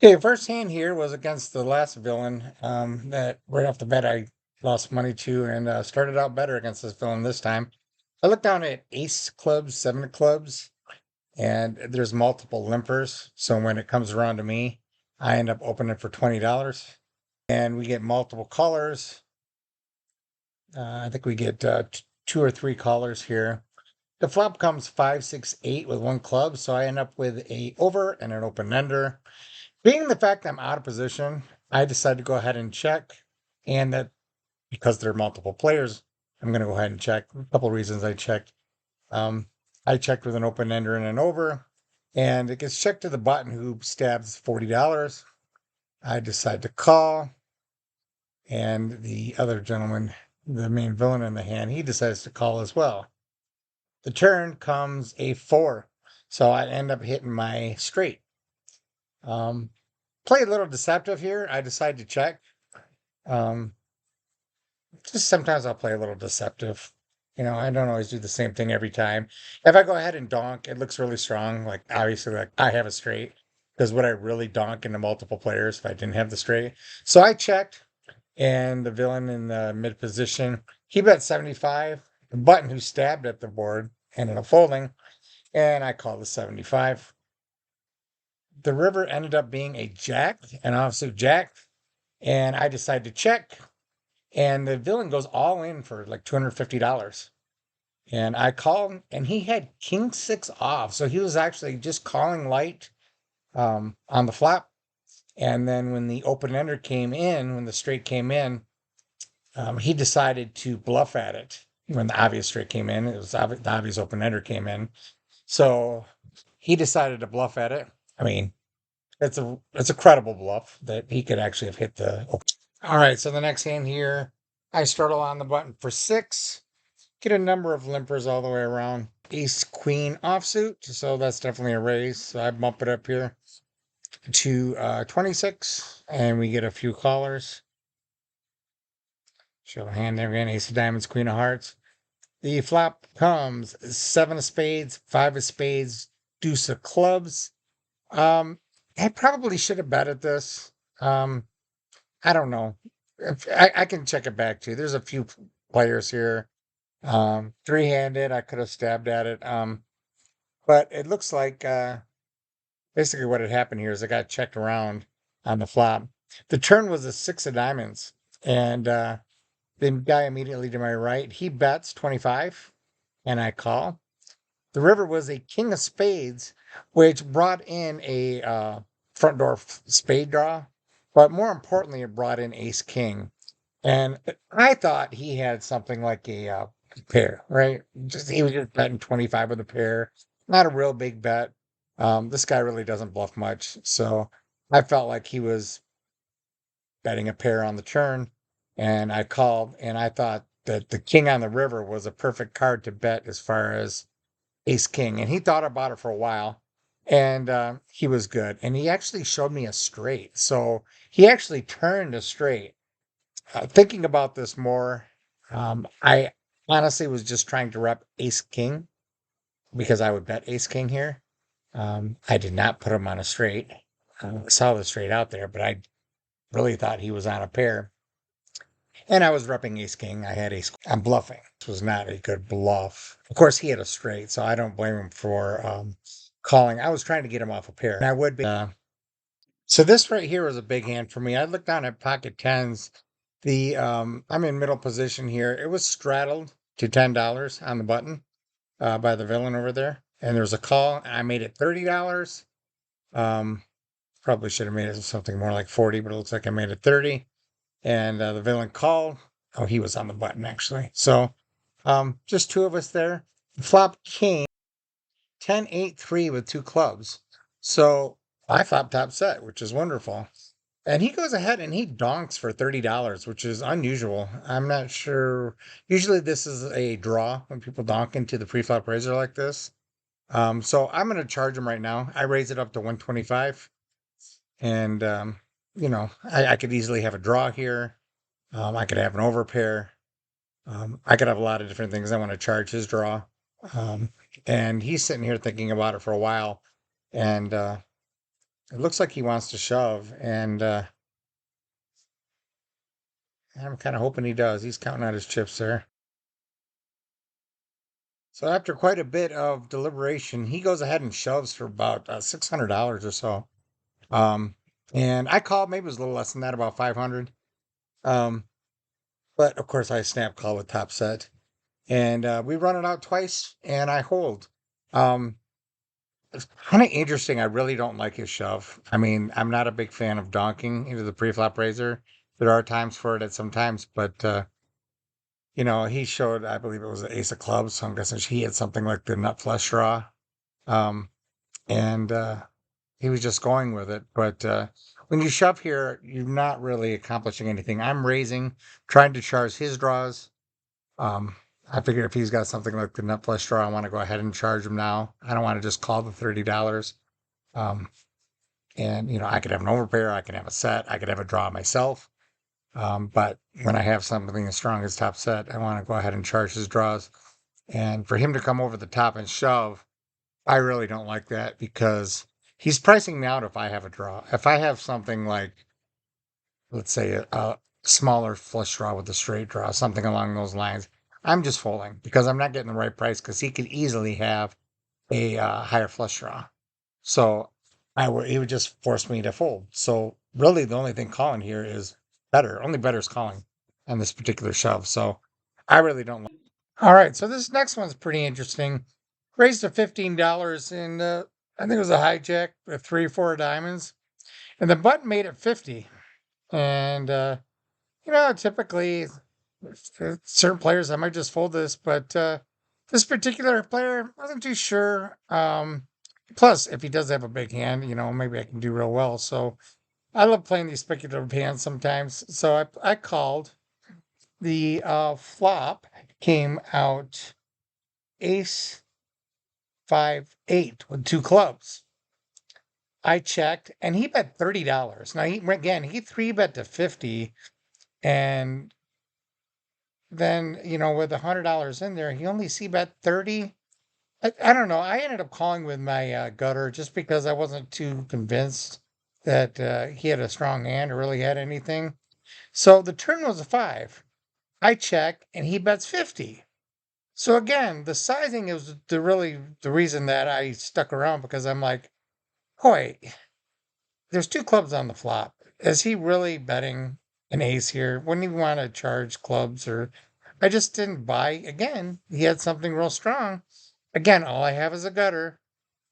Okay, first hand here was against the last villain that right off the bat I lost money to and started out better against this villain this time. I looked down at ace clubs, seven of clubs, and there's multiple limpers. So when it comes around to me, I end up opening for $20 and we get multiple colors. I think we get two or three colors here. The flop comes five, six, eight with one club. So I end up with a over and an open ender. Being the fact I'm out of position, I decided to go ahead and check. And that because there are multiple players, I'm going to go ahead and check. A couple of reasons I checked. Um, I checked with an open ender and an over, and it gets checked to the button who stabs $40. I decide to call, and the other gentleman, the main villain in the hand, he decides to call as well. The turn comes a four, so I end up hitting my straight. Um, Play a little deceptive here. I decide to check. Um, just sometimes I'll play a little deceptive. I don't always do the same thing every time. If I go ahead and donk, it looks really strong. Like obviously, like I have a straight. Because would I really donk into multiple players if I didn't have the straight? So I checked, and the villain in the mid position, he bet 75. The button who stabbed at the board ended up folding, and I called the 75. The river ended up being a jack, an offsuit jack, and I decided to check. And the villain goes all in for like $250. And I called him, and he had king six off. So he was actually just calling light on the flop. And then when the open ender came in, when the straight came in, he decided to bluff at it. When the obvious straight came in, it was the obvious open ender came in. So he decided to bluff at it. I mean, it's a credible bluff that he could actually have hit the. All right, so the next hand here, I struggle on the button for six. Get a number of limpers all the way around. Ace queen offsuit, so that's definitely a raise. So I bump it up here to 26, and we get a few callers. Show the hand there again. Ace of diamonds, queen of hearts. The flop comes seven of spades, five of spades, deuce of clubs. Um, I probably should have betted this. I don't know. I can check it back too. There's a few players here. Three-handed, I could have stabbed at it. But it looks like basically what had happened here is I got checked around on the flop. The turn was a six of diamonds, and the guy immediately to my right, he bets 25, and I call. The river was a king of spades, which brought in a front door spade draw, but more importantly, it brought in ace king. And I thought he had something like a pair, right? He was just betting 25 with a pair. Not a real big bet. This guy really doesn't bluff much. So I felt like he was betting a pair on the turn. And I called and I thought that the king on the river was a perfect card to bet as far as ace king. And he thought about it for a while. And he was good. And he actually showed me a straight. So he actually turned a straight. Thinking about this more, I honestly was just trying to rep ace king because I would bet ace king here. I did not put him on a straight. I saw the straight out there, but I really thought he was on a pair. And I was repping ace king. I had ace. I'm bluffing. This was not a good bluff. Of course, he had a straight, so I don't blame him for calling. I was trying to get him off a pair. And I would be. So this right here was a big hand for me. I looked down at pocket tens. I'm in middle position here. It was straddled to $10 on the button by the villain over there, and there was a call. And I made it $30. Um, Probably should have made it something more like 40, but it looks like I made it 30. And the villain called. Oh, he was on the button actually. So just two of us there. The flop king 10-8-3 with two clubs. So I flop top set, which is wonderful. And he goes ahead and he donks for $30, which is unusual. I'm not sure. Usually this is a draw when people donk into the pre-flop raiser like this. So I'm going to charge him right now. I raise it up to 125. And, I could easily have a draw here. I could have an overpair. I could have a lot of different things I want to charge his draw. Um, and he's sitting here thinking about it for a while. And It looks like he wants to shove, and I'm kind of hoping he does. He's counting out his chips there. So after quite a bit of deliberation, he goes ahead and shoves for about $600 or so. Um, and I called, maybe it was a little less than that, about 500. Um, but of course, I snap call with top set, and we run it out twice, and I hold. Um, it's kind of interesting. I really don't like his shove. I mean, I'm not a big fan of donking into the pre-flop raiser. There are times for it at some times, but he showed, I believe it was the ace of clubs, so I'm guessing he had something like the nut flush draw. Um, and he was just going with it. But when you shove here, you're not really accomplishing anything. I'm raising, trying to charge his draws. Um, I figure if he's got something like the nut flush draw, I want to go ahead and charge him now. I don't want to just call the $30. Um, and I could have an overpair, I could have a set, I could have a draw myself. But when I have something as strong as top set, I want to go ahead and charge his draws. And for him to come over the top and shove, I really don't like that because he's pricing me out if I have a draw. If I have something like, let's say, a smaller flush draw with a straight draw, something along those lines, I'm just folding because I'm not getting the right price because he could easily have a higher flush draw. So he would just force me to fold. So really, the only thing calling here is better. Only better is calling on this particular shove. So I really don't like. All right, so this next one's pretty interesting. Raised to $15, and I think it was a hijack with 3 4 diamonds, and the button made it 50. And typically certain players I might just fold this, but this particular player wasn't too sure. Plus, if he does have a big hand, maybe I can do real well. So I love playing these speculative hands sometimes. So I called. The flop came out ace 5 8 with 2 clubs. I checked and he bet $30. Now he 3 bet to 50, and then with $100 in there, he only bet 30. I don't know. I ended up calling with my gutter just because I wasn't too convinced that he had a strong hand or really had anything. So the turn was a 5. I check and he bets 50. So again, the sizing is the reason that I stuck around because I'm like, boy, there's 2 clubs on the flop. Is he really betting an ace here? Wouldn't he want to charge clubs? Or I just didn't buy. Again, he had something real strong. Again, all I have is a gutter.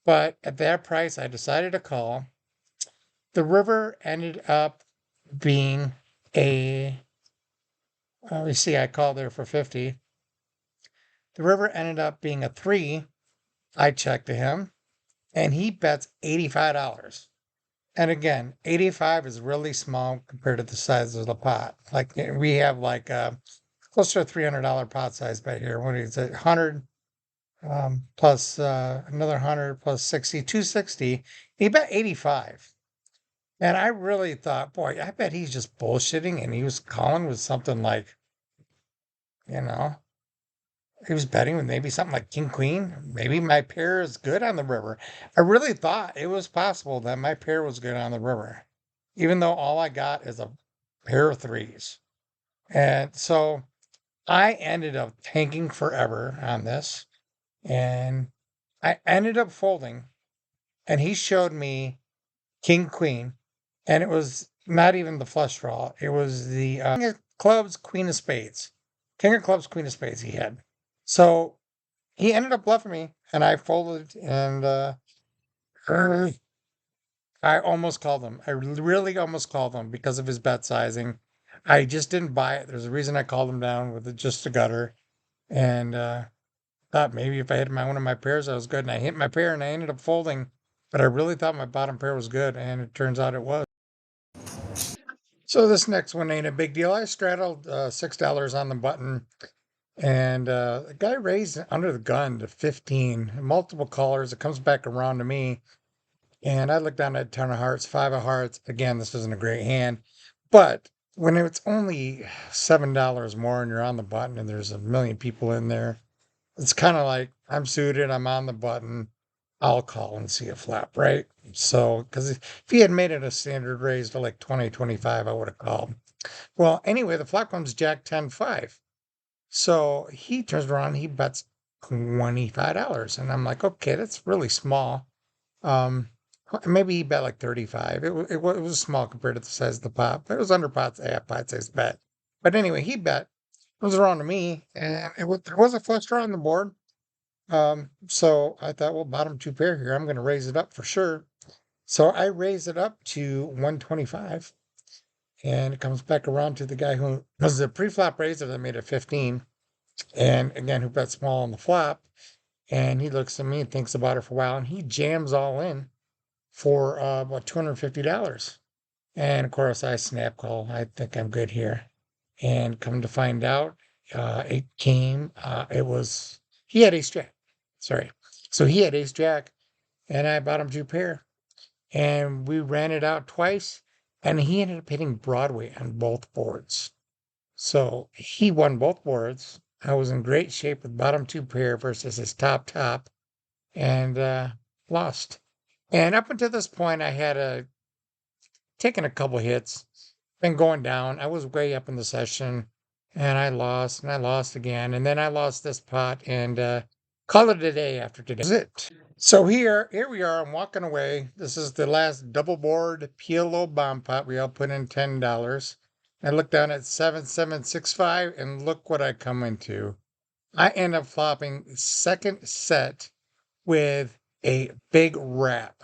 But at that price, I decided to call. The river ended up being a, let me see, I called there for 50. The river ended up being a 3. I checked to him, and he bets $85. And again, 85 is really small compared to the size of the pot. Like we have like close to a $300 pot size bet here. What is it? 100 plus another 100 plus 60, 260. He bet 85. And I really thought, boy, I bet he's just bullshitting. And he was calling with something like, you know, he was betting with maybe something like King Queen. Maybe my pair is good on the river. I really thought it was possible that my pair was good on the river, even though all I got is a pair of threes. And so I ended up tanking forever on this. And I ended up folding. And he showed me King Queen. And it was not even the flush draw, it was the King of Clubs, Queen of Spades. King of Clubs, Queen of Spades he had. So he ended up bluffing me, and I folded, and I almost called him. I really almost called him because of his bet sizing. I just didn't buy it. There's a reason I called him down with just a gutter, and thought maybe if I hit one of my pairs, I was good. And I hit my pair, and I ended up folding. But I really thought my bottom pair was good, and it turns out it was. So this next one ain't a big deal. I straddled $6 on the button, and the guy raised under the gun to 15. Multiple callers. It comes back around to me. And I looked down at 10 of hearts, 5 of hearts. Again, this isn't a great hand. But when it's only $7 more and you're on the button and there's a million people in there, it's kind of like I'm suited, I'm on the button. I'll call and see a flop, right? So, because if he had made it a standard raise to like 20, 25, I would have called. Well, anyway, the flop comes Jack 10-5. So he turns around, he bets $25. And I'm like, okay, that's really small. Um, maybe he bet like 35. It was small compared to the size of the pot, but it was under pot's half pot size bet. But anyway, he bet. It was around to me, and there was a flush draw on the board. So I thought, well, bottom two pair here, I'm going to raise it up for sure. So I raise it up to 125, and it comes back around to the guy who was the pre-flop raiser that made it 15, and again, who bet small on the flop. And he looks at me and thinks about it for a while, and he jams all in for about $250. And of course, I snap call. I think I'm good here. And come to find out, it was, he had ace jack. Sorry. So he had ace jack, and I bought him two pair. And we ran it out twice, and he ended up hitting Broadway on both boards. So he won both boards. I was in great shape with bottom two pair versus his top, and lost. And up until this point, I had taken a couple hits, been going down. I was way up in the session, and I lost again, and then I lost this pot, and call it a day after today. That's it. So here we are. I'm walking away. This is the last double board PLO bomb pot. We all put in $10. I look down at 7765, and look what I come into. I end up flopping second set with a big wrap.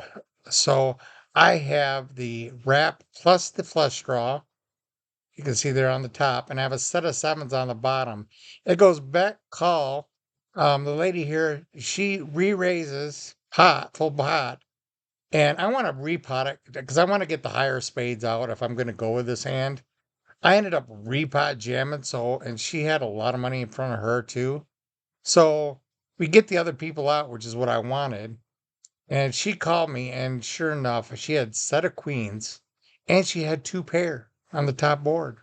So I have the wrap plus the flush draw. You can see there on the top, and I have a set of sevens on the bottom. It goes back call. The lady here, she re-raises pot, full pot, and I want to repot it because I want to get the higher spades out if I'm going to go with this hand. I ended up repot jamming, and she had a lot of money in front of her too. So we get the other people out, which is what I wanted. And she called me, and sure enough, she had set of queens, and she had two pair on the top board.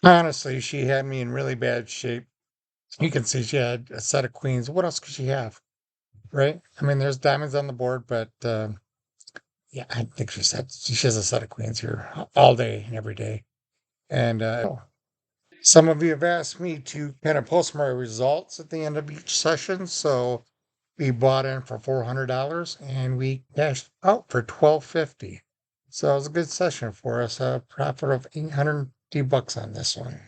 Honestly, she had me in really bad shape. You can see she had a set of queens. What else could she have? Right? I mean, there's diamonds on the board, but yeah, I think she has a set of queens here all day and every day. And some of you have asked me to kind of post my results at the end of each session. So we bought in for $400 and we cashed out for $1,250. So it was a good session for us. A profit of $850 on this one.